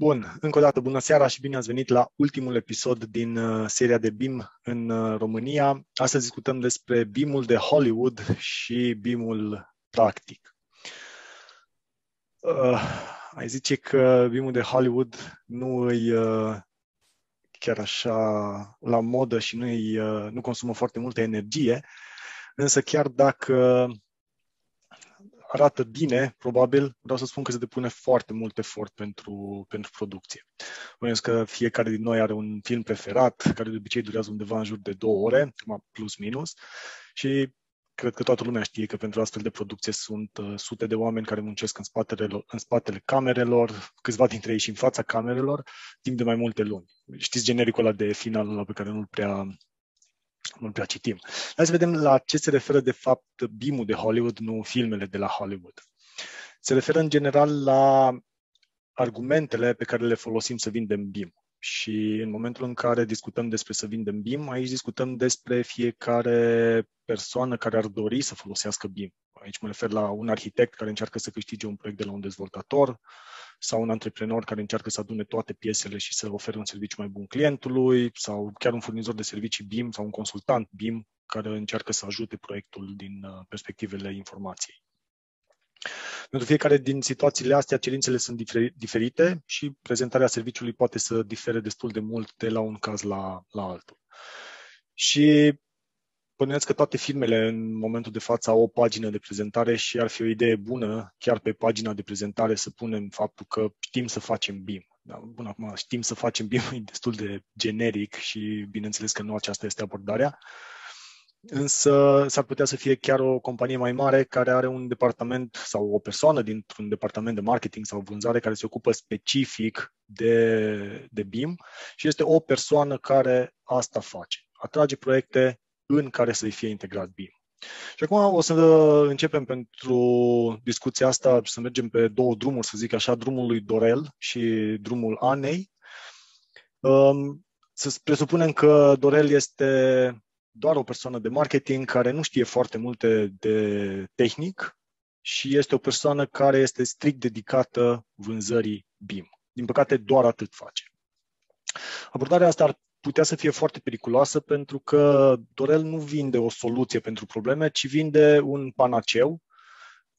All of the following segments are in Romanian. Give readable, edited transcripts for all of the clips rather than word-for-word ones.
Bun, încă o dată bună seara și bine ați venit la ultimul episod din seria de BIM în România. Astăzi discutăm despre BIM-ul de Hollywood și BIM-ul practic. Ai zice că BIM-ul de Hollywood nu îi chiar așa la modă și nu consumă foarte multă energie, însă chiar dacă arată bine, probabil, vreau să spun că se depune foarte mult efort pentru producție. Bănuiesc că fiecare din noi are un film preferat, care de obicei durează undeva în jur de 2 ore, plus minus, și cred că toată lumea știe că pentru astfel de producție sunt sute de oameni care muncesc în spatele camerelor, câțiva dintre ei și în fața camerelor, timp de mai multe luni. Știți genericul ăla de final ăla pe care nu-l prea citim. Hai să vedem la ce se referă de fapt BIM-ul de Hollywood, nu filmele de la Hollywood. Se referă în general la argumentele pe care le folosim să vindem BIM. Și în momentul în care discutăm despre să vindem BIM, aici discutăm despre fiecare persoană care ar dori să folosească BIM. Aici mă refer la un arhitect care încearcă să câștige un proiect de la un dezvoltator sau un antreprenor care încearcă să adune toate piesele și să ofere un serviciu mai bun clientului sau chiar un furnizor de servicii BIM sau un consultant BIM care încearcă să ajute proiectul din perspectivele informației. Pentru fiecare din situațiile astea, cerințele sunt diferite și prezentarea serviciului poate să difere destul de mult de la un caz la altul. Și bănuiesc că toate firmele în momentul de față au o pagină de prezentare și ar fi o idee bună chiar pe pagina de prezentare să punem faptul că știm să facem BIM. Da, bun, acum știm să facem BIM e destul de generic și bineînțeles că nu aceasta este abordarea. Însă s-ar putea să fie chiar o companie mai mare care are un departament sau o persoană dintr-un departament de marketing sau vânzare care se ocupă specific de BIM și este o persoană care asta face. Atrage proiecte în care să-i fie integrat BIM. Și acum o să începem pentru discuția asta să mergem pe 2 drumuri, să zic așa, drumul lui Dorel și drumul Anei. Să presupunem că Dorel este doar o persoană de marketing care nu știe foarte multe de tehnic și este o persoană care este strict dedicată vânzării BIM. Din păcate, doar atât face. Abordarea asta ar putea să fie foarte periculoasă pentru că Dorel nu vinde o soluție pentru probleme, ci vinde un panaceu,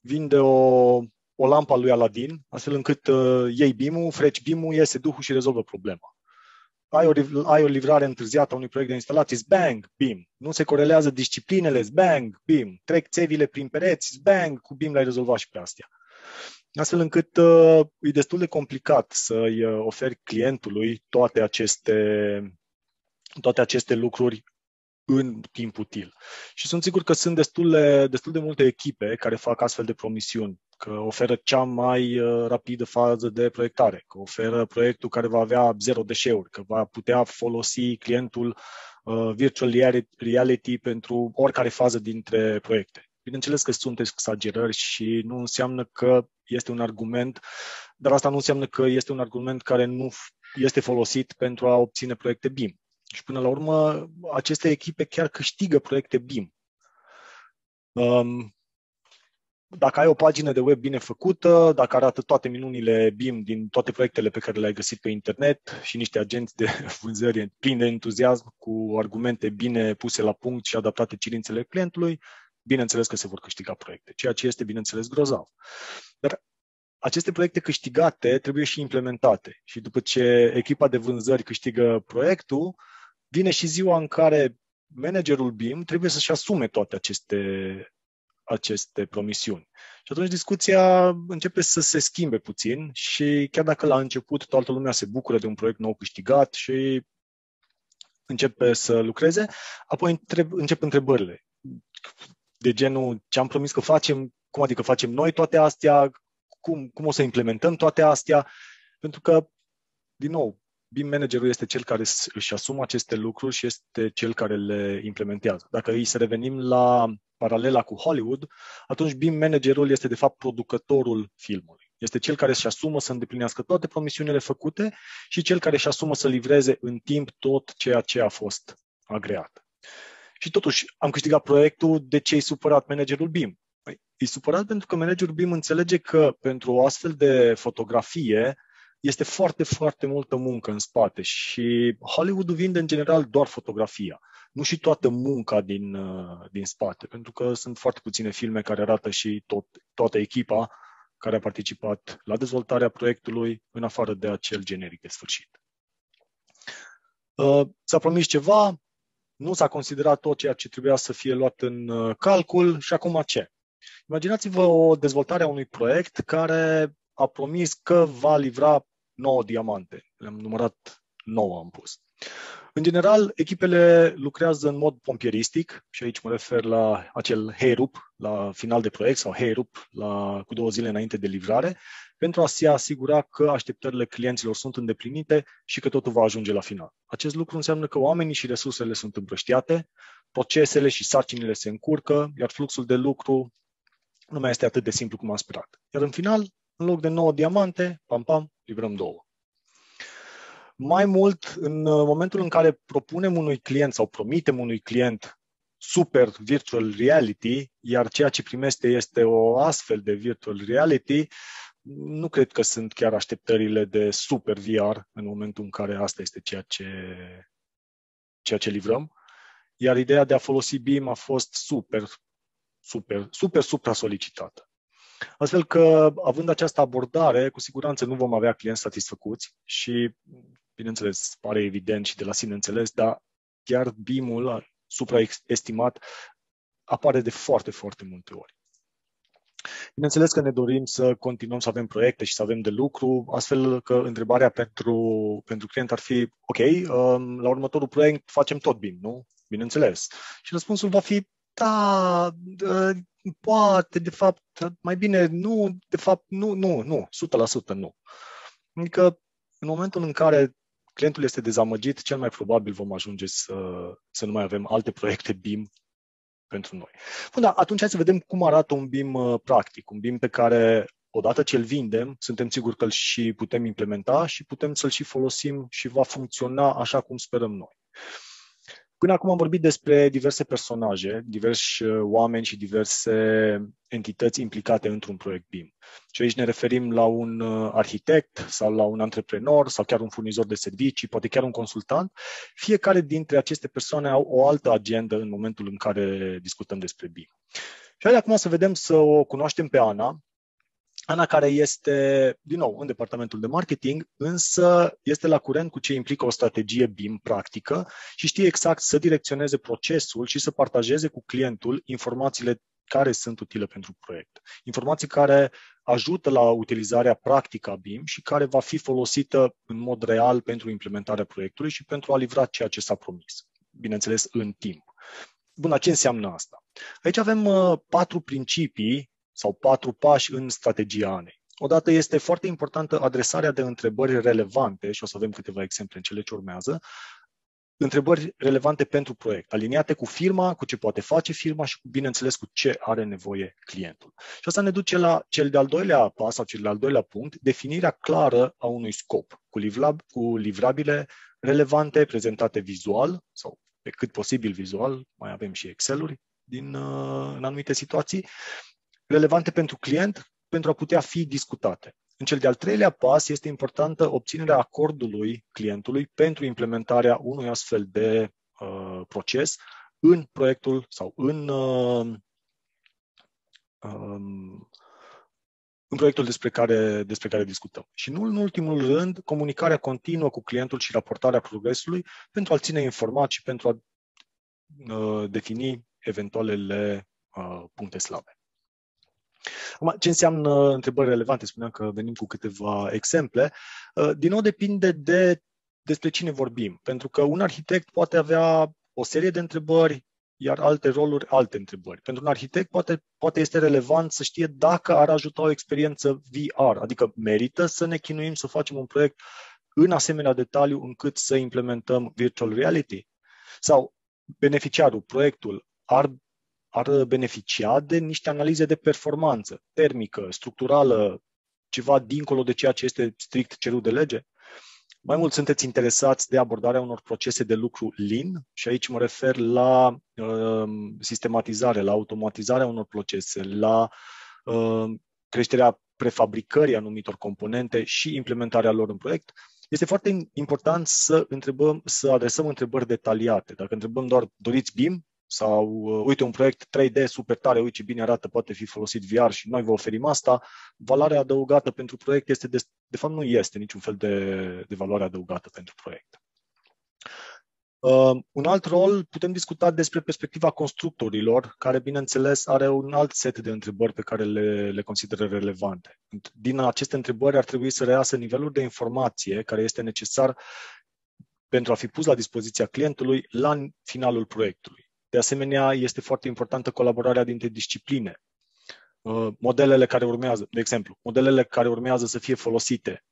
vinde o lampă a lui Aladin, astfel încât iei BIM-ul, freci BIM-ul, iese duhul și rezolvă problema. Ai o livrare întârziată a unui proiect de instalații, bang, BIM. Nu se corelează disciplinele, bang, BIM. Trec țevile prin pereți, bang, cu BIM l-ai rezolvat și pe astea. Astfel încât e destul de complicat să-i oferi clientului toate aceste lucruri în timp util. Și sunt sigur că sunt destul de multe echipe care fac astfel de promisiuni, că oferă cea mai rapidă fază de proiectare, că oferă proiectul care va avea 0 deșeuri, că va putea folosi clientul virtual reality pentru oricare fază dintre proiecte. Bineînțeles că sunt exagerări și nu înseamnă că este un argument, dar asta nu înseamnă că este un argument care nu este folosit pentru a obține proiecte BIM. Și până la urmă, aceste echipe chiar câștigă proiecte BIM. Dacă ai o pagină de web bine făcută, dacă arată toate minunile BIM din toate proiectele pe care le-ai găsit pe internet și niște agenți de vânzări plini de entuziasm cu argumente bine puse la punct și adaptate cerințele clientului, bineînțeles că se vor câștiga proiecte, ceea ce este, bineînțeles, grozav. Dar aceste proiecte câștigate trebuie și implementate. Și după ce echipa de vânzări câștigă proiectul, vine și ziua în care managerul BIM trebuie să-și asume toate aceste promisiuni. Și atunci discuția începe să se schimbe puțin și chiar dacă la început toată lumea se bucură de un proiect nou câștigat și începe să lucreze, apoi încep întrebările. De genul, ce am promis că facem, cum adică facem noi toate astea, cum o să implementăm toate astea, pentru că, din nou, BIM managerul este cel care își asumă aceste lucruri și este cel care le implementează. Dacă îi să revenim la paralela cu Hollywood, atunci BIM managerul este de fapt producătorul filmului. Este cel care își asumă să îndeplinească toate promisiunile făcute și cel care își asumă să livreze în timp tot ceea ce a fost agreat. Și totuși am câștigat proiectul, de ce e supărat managerul BIM? E supărat pentru că managerul BIM înțelege că pentru o astfel de fotografie este foarte, foarte multă muncă în spate și Hollywood-ul vinde în general doar fotografia, nu și toată munca din spate, pentru că sunt foarte puține filme care arată și toată echipa care a participat la dezvoltarea proiectului, în afară de acel generic de sfârșit. S-a promis ceva, nu s-a considerat tot ceea ce trebuia să fie luat în calcul și acum ce? Imaginați-vă o dezvoltare a unui proiect care a promis că va livra 9 diamante. Le-am numărat 9, am pus. În general, echipele lucrează în mod pompieristic și aici mă refer la acel hey-rup la final de proiect sau hey-rup cu 2 zile înainte de livrare pentru a se asigura că așteptările clienților sunt îndeplinite și că totul va ajunge la final. Acest lucru înseamnă că oamenii și resursele sunt împrăștiate, procesele și sarcinile se încurcă, iar fluxul de lucru nu mai este atât de simplu cum am sperat. Iar în final, în loc de 9 diamante, pam, livrăm 2. Mai mult, în momentul în care propunem unui client sau promitem unui client super virtual reality, iar ceea ce primește este o astfel de virtual reality, nu cred că sunt chiar așteptările de super VR în momentul în care asta este ceea ce livrăm. Iar ideea de a folosi BIM a fost super supra-solicitată. Astfel că, având această abordare, cu siguranță nu vom avea clienți satisfăcuți și, bineînțeles, pare evident și de la sine înțeles, dar chiar BIM-ul supraestimat apare de foarte, foarte multe ori. Bineînțeles că ne dorim să continuăm să avem proiecte și să avem de lucru, astfel că întrebarea pentru client ar fi, ok, la următorul proiect facem tot BIM, nu? Bineînțeles. Și răspunsul va fi, da, poate, de fapt, mai bine nu, de fapt, nu, 100% nu. Adică, în momentul în care clientul este dezamăgit, cel mai probabil vom ajunge să nu mai avem alte proiecte BIM pentru noi. Bun, da, atunci hai să vedem cum arată un BIM practic, un BIM pe care, odată ce îl vindem, suntem siguri că îl și putem implementa și putem să-l și folosim și va funcționa așa cum sperăm noi. Până acum am vorbit despre diverse personaje, diversi oameni și diverse entități implicate într-un proiect BIM. Și aici ne referim la un arhitect sau la un antreprenor sau chiar un furnizor de servicii, poate chiar un consultant. Fiecare dintre aceste persoane au o altă agendă în momentul în care discutăm despre BIM. Și hai acum să vedem, să o cunoaștem pe Ana. Ana, care este, din nou, în departamentul de marketing, însă este la curent cu ce implică o strategie BIM practică și știe exact să direcționeze procesul și să partajeze cu clientul informațiile care sunt utile pentru proiect. Informații care ajută la utilizarea practică a BIM și care va fi folosită în mod real pentru implementarea proiectului și pentru a livra ceea ce s-a promis, bineînțeles în timp. Bun, ce înseamnă asta? Aici avem 4 principii sau 4 pași în strategia ANEI. Odată este foarte importantă adresarea de întrebări relevante, și o să avem câteva exemple în cele ce urmează, întrebări relevante pentru proiect, aliniate cu firma, cu ce poate face firma și, bineînțeles, cu ce are nevoie clientul. Și asta ne duce la cel de-al doilea pas sau cel de-al doilea punct, definirea clară a unui scop, cu livrabile relevante, prezentate vizual sau pe cât posibil vizual, mai avem și Excel-uri în anumite situații, relevante pentru client, pentru a putea fi discutate. În cel de-al treilea pas este importantă obținerea acordului clientului pentru implementarea unui astfel de proces în proiectul sau în proiectul despre care discutăm. Și nu în ultimul rând, comunicarea continuă cu clientul și raportarea progresului pentru a-l ține informat și pentru a defini eventualele puncte slabe. Acum, ce înseamnă întrebări relevante? Spuneam că venim cu câteva exemple. Din nou depinde despre cine vorbim, pentru că un arhitect poate avea o serie de întrebări, iar alte roluri, alte întrebări. Pentru un arhitect poate este relevant să știe dacă ar ajuta o experiență VR, adică merită să ne chinuim să facem un proiect în asemenea detaliu încât să implementăm virtual reality? Sau beneficiarul, proiectul, ar beneficia de niște analize de performanță termică, structurală, ceva dincolo de ceea ce este strict cerut de lege? Mai mult sunteți interesați de abordarea unor procese de lucru lean și aici mă refer la sistematizare, la automatizarea unor procese, la creșterea prefabricării anumitor componente și implementarea lor în proiect, este foarte important să adresăm întrebări detaliate. Dacă întrebăm doar, doriți BIM? Sau, uite, un proiect 3D super tare, uite ce bine arată, poate fi folosit VR și noi vă oferim asta, valoarea adăugată pentru proiect este, de fapt nu este niciun fel de valoare adăugată pentru proiect. Un alt rol, putem discuta despre perspectiva constructorilor, care, bineînțeles, are un alt set de întrebări pe care le consideră relevante. Din aceste întrebări ar trebui să reiasă nivelul de informație care este necesar pentru a fi pus la dispoziția clientului la finalul proiectului. De asemenea, este foarte importantă colaborarea dintre discipline. Modelele care urmează, de exemplu, modelele care urmează să fie folosite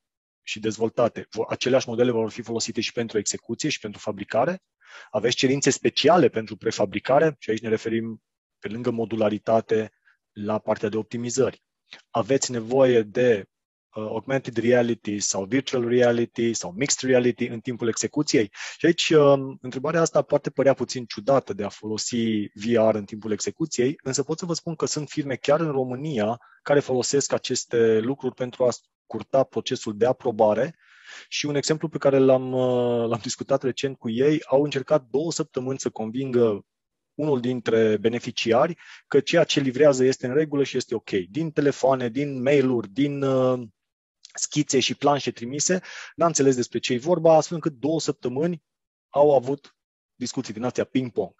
și dezvoltate, aceleași modele vor fi folosite și pentru execuție și pentru fabricare. Aveți cerințe speciale pentru prefabricare și aici ne referim, pe lângă modularitate, la partea de optimizări. Aveți nevoie de augmented reality sau virtual reality sau mixed reality în timpul execuției. Și aici întrebarea asta poate părea puțin ciudată de a folosi VR în timpul execuției, însă pot să vă spun că sunt firme chiar în România care folosesc aceste lucruri pentru a scurta procesul de aprobare. Și un exemplu pe care l-am discutat recent cu ei, au încercat 2 săptămâni să convingă unul dintre beneficiari că ceea ce livrează este în regulă și este ok. Din telefoane, din mail-uri, din schițe și planșe trimise, n-a înțeles despre ce e vorba, astfel încât 2 săptămâni au avut discuții din astea ping-pong.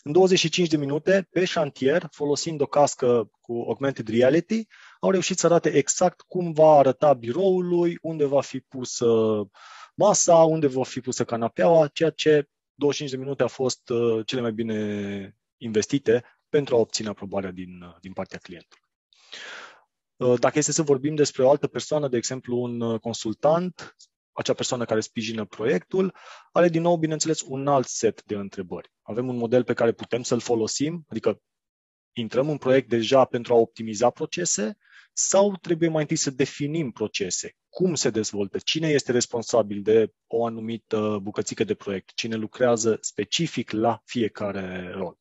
În 25 de minute, pe șantier, folosind o cască cu augmented reality, au reușit să arate exact cum va arăta biroul lui, unde va fi pusă masa, unde va fi pusă canapeaua, ceea ce 25 de minute a fost cele mai bine investite pentru a obține aprobarea din partea clientului. Dacă este să vorbim despre o altă persoană, de exemplu un consultant, acea persoană care sprijină proiectul, are din nou, bineînțeles, un alt set de întrebări. Avem un model pe care putem să-l folosim, adică intrăm în proiect deja pentru a optimiza procese sau trebuie mai întâi să definim procese? Cum se dezvoltă? Cine este responsabil de o anumită bucățică de proiect? Cine lucrează specific la fiecare rol?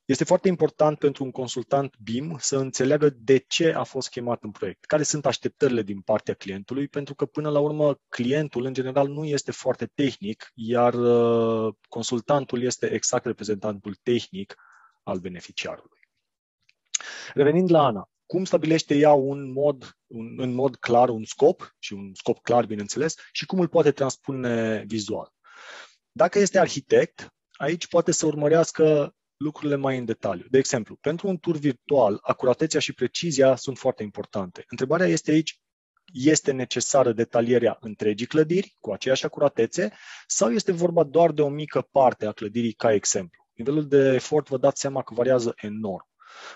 Este foarte important pentru un consultant BIM să înțeleagă de ce a fost chemat în proiect, care sunt așteptările din partea clientului, pentru că până la urmă clientul în general nu este foarte tehnic, iar consultantul este exact reprezentantul tehnic al beneficiarului. Revenind la Ana, cum stabilește ea în mod clar un scop, și un scop clar, bineînțeles, și cum îl poate transpune vizual? Dacă este arhitect, aici poate să urmărească lucrurile mai în detaliu. De exemplu, pentru un tur virtual, acuratețea și precizia sunt foarte importante. Întrebarea este aici, este necesară detalierea întregii clădiri cu aceeași acuratețe sau este vorba doar de o mică parte a clădirii ca exemplu? Nivelul de efort, vă dați seama că variază enorm.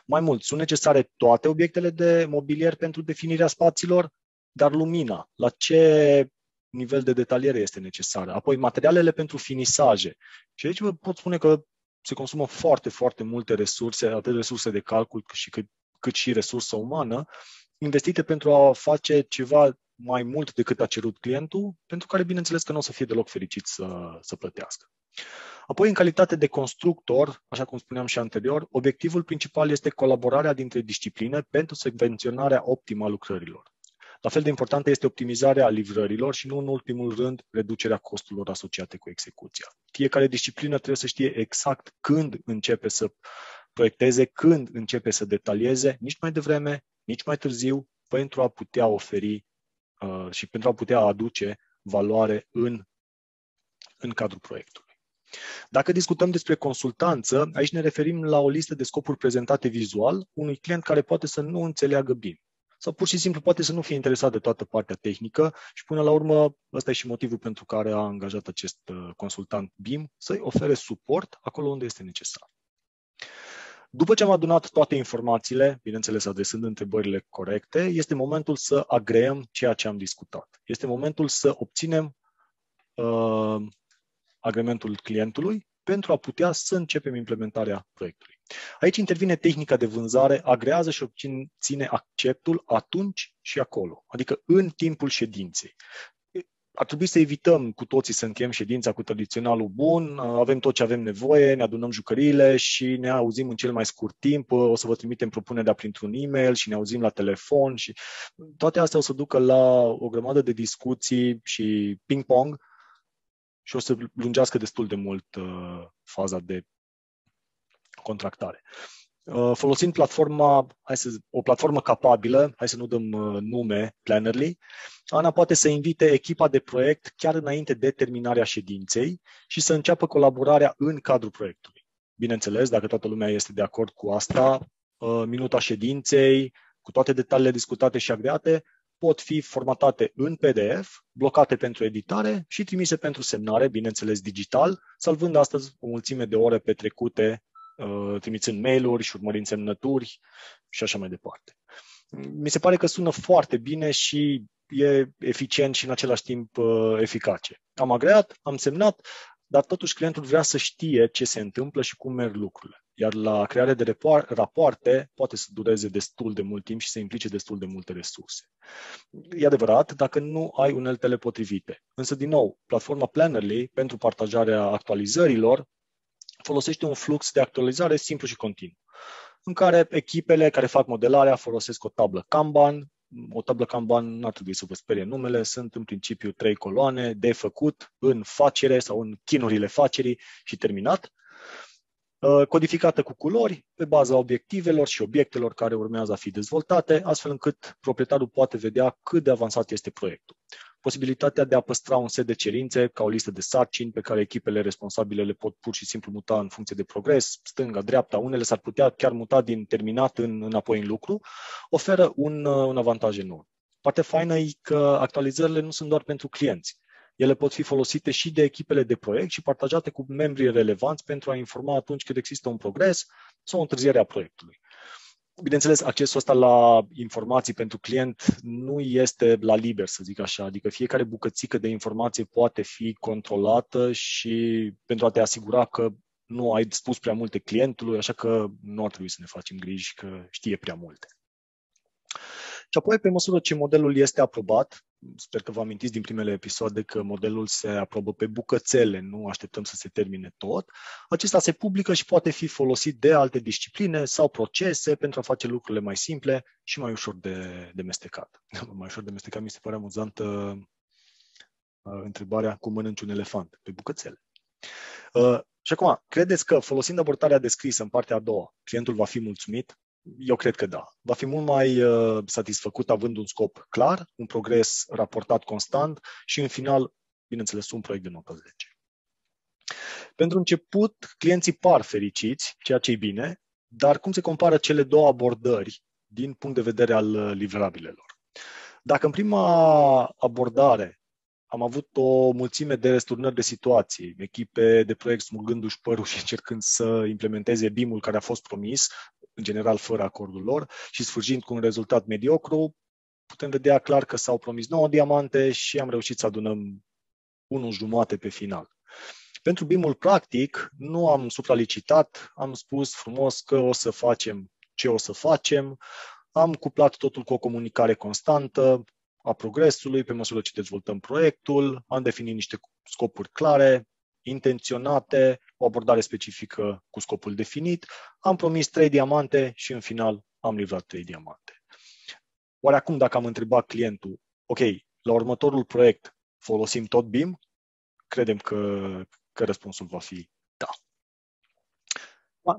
Mai mult, sunt necesare toate obiectele de mobilier pentru definirea spațiilor, dar lumina, la ce nivel de detaliere este necesară? Apoi, materialele pentru finisaje. Și aici vă pot spune că se consumă foarte, foarte multe resurse, atât resurse de calcul cât și resursă umană, investite pentru a face ceva mai mult decât a cerut clientul, pentru care, bineînțeles, că nu o să fie deloc fericit să plătească. Apoi, în calitate de constructor, așa cum spuneam și anterior, obiectivul principal este colaborarea dintre discipline pentru subvenționarea optimă a lucrărilor. La fel de importantă este optimizarea livrărilor și, nu în ultimul rând, reducerea costurilor asociate cu execuția. Fiecare disciplină trebuie să știe exact când începe să proiecteze, când începe să detalieze, nici mai devreme, nici mai târziu, pentru a putea oferi și pentru a putea aduce valoare în cadrul proiectului. Dacă discutăm despre consultanță, aici ne referim la o listă de scopuri prezentate vizual unui client care poate să nu înțeleagă bine sau pur și simplu poate să nu fie interesat de toată partea tehnică și până la urmă ăsta e și motivul pentru care a angajat acest consultant BIM să-i ofere suport acolo unde este necesar. După ce am adunat toate informațiile, bineînțeles adresând întrebările corecte, este momentul să agreăm ceea ce am discutat. Este momentul să obținem agreementul clientului pentru a putea să începem implementarea proiectului. Aici intervine tehnica de vânzare, agrează și obține acceptul atunci și acolo, adică în timpul ședinței. ar trebui să evităm cu toții să încheiem ședința cu tradiționalul bun, avem tot ce avem nevoie, ne adunăm jucăriile și ne auzim în cel mai scurt timp, o să vă trimitem propunerea printr-un e-mail și ne auzim la telefon și toate astea o să ducă la o grămadă de discuții și ping-pong și o să lungească destul de mult faza de contractare. Folosind platforma, o platformă capabilă, hai să nu dăm nume, Plannerly, Ana poate să invite echipa de proiect chiar înainte de terminarea ședinței și să înceapă colaborarea în cadrul proiectului. Bineînțeles, dacă toată lumea este de acord cu asta, minuta ședinței, cu toate detaliile discutate și agreate, pot fi formatate în PDF, blocate pentru editare și trimise pentru semnare, bineînțeles digital, salvând astăzi o mulțime de ore petrecute trimițând mail-uri și urmărind semnături și așa mai departe. Mi se pare că sună foarte bine și e eficient și în același timp eficace. Am agreat, am semnat, dar totuși clientul vrea să știe ce se întâmplă și cum merg lucrurile. Iar la crearea de rapoarte poate să dureze destul de mult timp și să implice destul de multe resurse. E adevărat dacă nu ai uneltele potrivite. Însă, din nou, platforma Plannerly pentru partajarea actualizărilor folosește un flux de actualizare simplu și continuu, în care echipele care fac modelarea folosesc o tablă Kanban. O tablă Kanban nu ar trebui să vă sperie numele, sunt în principiu 3 coloane de făcut în facere sau în chinurile facerii și terminat, codificată cu culori pe baza obiectivelor și obiectelor care urmează a fi dezvoltate, astfel încât proprietarul poate vedea cât de avansat este proiectul. Posibilitatea de a păstra un set de cerințe ca o listă de sarcini pe care echipele responsabile le pot pur și simplu muta în funcție de progres, stânga, dreapta, unele s-ar putea chiar muta din terminat înapoi în lucru, oferă un avantaj enorm. Partea faină e că actualizările nu sunt doar pentru clienți. Ele pot fi folosite și de echipele de proiect și partajate cu membrii relevanți pentru a informa atunci când există un progres sau o întârziere a proiectului. Bineînțeles, accesul ăsta la informații pentru client nu este la liber, să zic așa, adică fiecare bucățică de informație poate fi controlată și pentru a te asigura că nu ai spus prea multe clientului, așa că nu ar trebui să ne facem griji că știe prea multe. Și apoi, pe măsură ce modelul este aprobat, sper că vă amintiți din primele episoade că modelul se aprobă pe bucățele, nu așteptăm să se termine tot, acesta se publică și poate fi folosit de alte discipline sau procese pentru a face lucrurile mai simple și mai ușor de mestecat. Mai ușor de mestecat mi se pare amuzantă întrebarea cum mănânci un elefant pe bucățele. Și acum, credeți că folosind abordarea descrisă în partea a doua, clientul va fi mulțumit? Eu cred că da. Va fi mult mai satisfăcut având un scop clar, un progres raportat constant și, în final, bineînțeles, un proiect de notă 10. Pentru început, clienții par fericiți, ceea ce e bine, dar cum se compară cele două abordări din punct de vedere al livrabilelor? Dacă în prima abordare am avut o mulțime de resturnări de situații, echipe de proiect smulgându-și părul și încercând să implementeze BIM-ul care a fost promis, în general fără acordul lor, și sfârșind cu un rezultat mediocru, putem vedea clar că s-au promis 9 diamante și am reușit să adunăm 1,5 pe final. Pentru BIM-ul practic, nu am supralicitat, am spus frumos că o să facem ce o să facem, am cuplat totul cu o comunicare constantă a progresului pe măsură ce dezvoltăm proiectul, am definit niște scopuri clare, intenționate, o abordare specifică cu scopul definit, am promis 3 diamante și în final am livrat 3 diamante. Oare acum dacă am întrebat clientul, ok, la următorul proiect folosim tot BIM? Credem că răspunsul va fi da.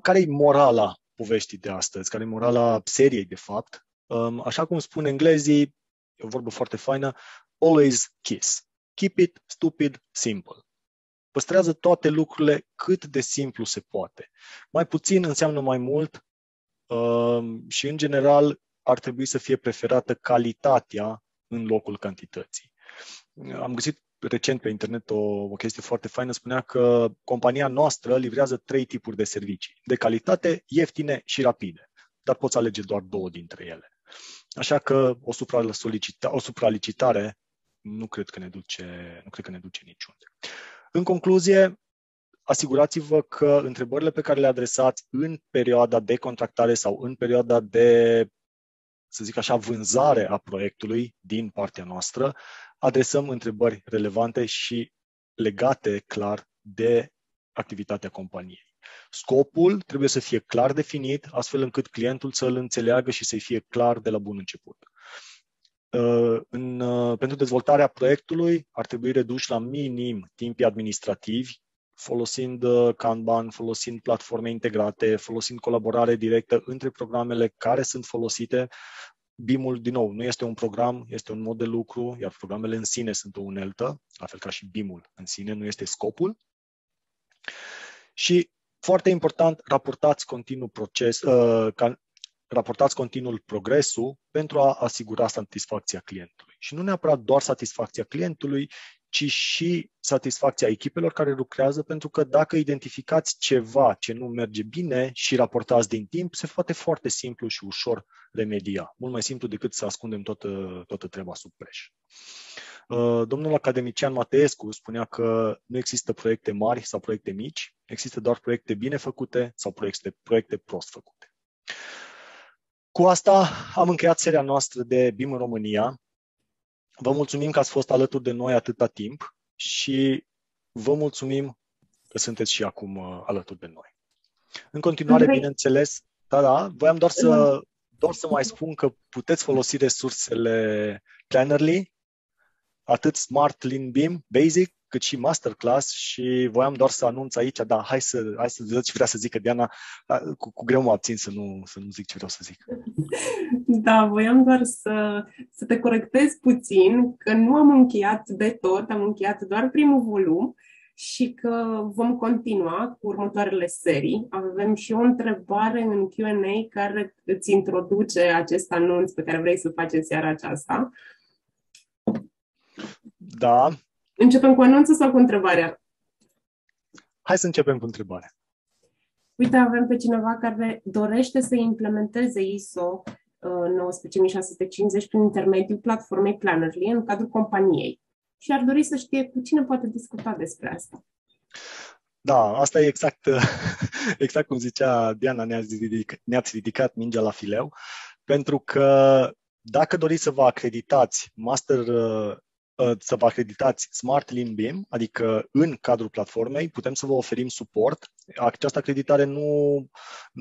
Care e morala poveștii de astăzi? Care e morala seriei, de fapt? Așa cum spun englezii, e o vorbă foarte faină, always kiss. Keep it stupid simple. Păstrează toate lucrurile cât de simplu se poate. Mai puțin înseamnă mai mult și, în general, ar trebui să fie preferată calitatea în locul cantității. Am găsit recent pe internet o chestie foarte faină, spunea că compania noastră livrează 3 tipuri de servicii, de calitate, ieftine și rapide, dar poți alege doar 2 dintre ele. Așa că o supralicitare nu cred că ne duce niciunde. În concluzie, asigurați-vă că întrebările pe care le adresați în perioada de contractare sau în perioada de, să zic așa, vânzare a proiectului din partea noastră adresăm întrebări relevante și legate clar de activitatea companiei. Scopul trebuie să fie clar definit, astfel încât clientul să îl înțeleagă și să-i fie clar de la bun început. Pentru dezvoltarea proiectului ar trebui reduși la minim timpii administrativi, folosind Kanban, folosind platforme integrate, folosind colaborare directă între programele care sunt folosite. BIM-ul, din nou, nu este un program, este un mod de lucru, iar programele în sine sunt o uneltă, la fel ca și BIM-ul în sine, nu este scopul. Și, foarte important, raportați continuul progresul pentru a asigura satisfacția clientului. Și nu neapărat doar satisfacția clientului, ci și satisfacția echipelor care lucrează, pentru că dacă identificați ceva ce nu merge bine și raportați din timp, se poate foarte simplu și ușor remedia. Mult mai simplu decât să ascundem toată treaba sub preș. Domnul academician Mateescu spunea că nu există proiecte mari sau proiecte mici, există doar proiecte bine făcute sau proiecte prost făcute. Cu asta am încheiat seria noastră de BIM în România. Vă mulțumim că ați fost alături de noi atâta timp și vă mulțumim că sunteți și acum alături de noi. În continuare, bineînțeles, voiam doar să mai spun că puteți folosi resursele Plannerly, atât Smart Lean BIM Basic, cât și Masterclass, și voiam doar să anunț aici, hai să văd ce vrea să zică Diana, cu greu mă abțin să nu zic ce vreau să zic. Da, voiam doar să te corectez puțin, că nu am încheiat de tot, am încheiat doar primul volum și că vom continua cu următoarele serii. Avem și o întrebare în Q&A care îți introduce acest anunț pe care vrei să-l faci în seara aceasta. Da. Începem cu anunțul sau cu întrebarea? Hai să începem cu întrebarea. Uite, avem pe cineva care dorește să implementeze ISO 19650 prin intermediul platformei Plannerly în cadrul companiei și ar dori să știe cu cine poate discuta despre asta. Da, asta e exact cum zicea Diana, ne-ați ridicat mingea la fileu, pentru că dacă doriți să vă acreditați Smart Lean BIM, adică în cadrul platformei, putem să vă oferim suport. Această acreditare nu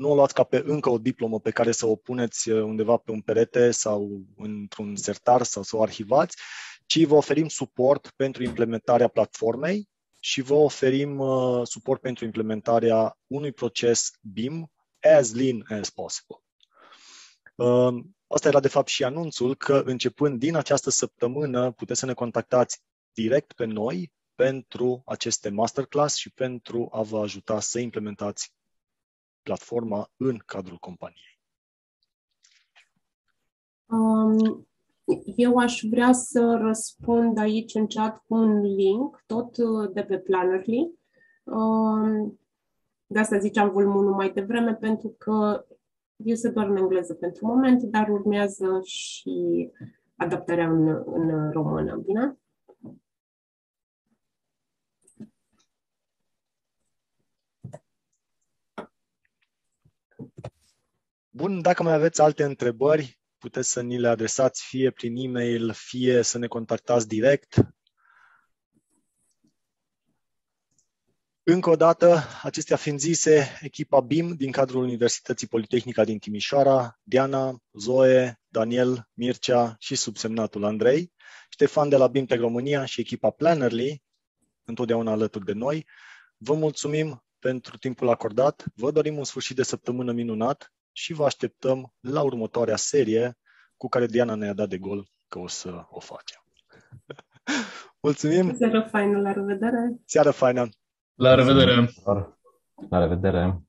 o luați ca pe încă o diplomă pe care să o puneți undeva pe un perete sau într-un sertar sau să o arhivați, ci vă oferim suport pentru implementarea platformei și vă oferim suport pentru implementarea unui proces BIM as lean as possible. Asta era de fapt și anunțul, că începând din această săptămână puteți să ne contactați direct pe noi pentru aceste masterclass și pentru a vă ajuta să implementați platforma în cadrul companiei. Eu aș vrea să răspund aici în chat cu un link, tot de pe Plannerly. De asta ziceam volumul 1 mai devreme, pentru că este doar în engleză pentru moment, dar urmează și adaptarea în română, bine? Bun, dacă mai aveți alte întrebări, puteți să ni le adresați fie prin e-mail, fie să ne contactați direct. Încă o dată, acestea fiind zise, echipa BIM din cadrul Universității Politehnica din Timișoara, Diana, Zoe, Daniel, Mircea și subsemnatul Andrei, Ștefan de la BIMTech România și echipa Plannerly, întotdeauna alături de noi, vă mulțumim pentru timpul acordat, vă dorim un sfârșit de săptămână minunat și vă așteptăm la următoarea serie cu care Diana ne-a dat de gol că o să o facem. Mulțumim! Seară faină, la revedere! Seară faină! La revedere! La revedere!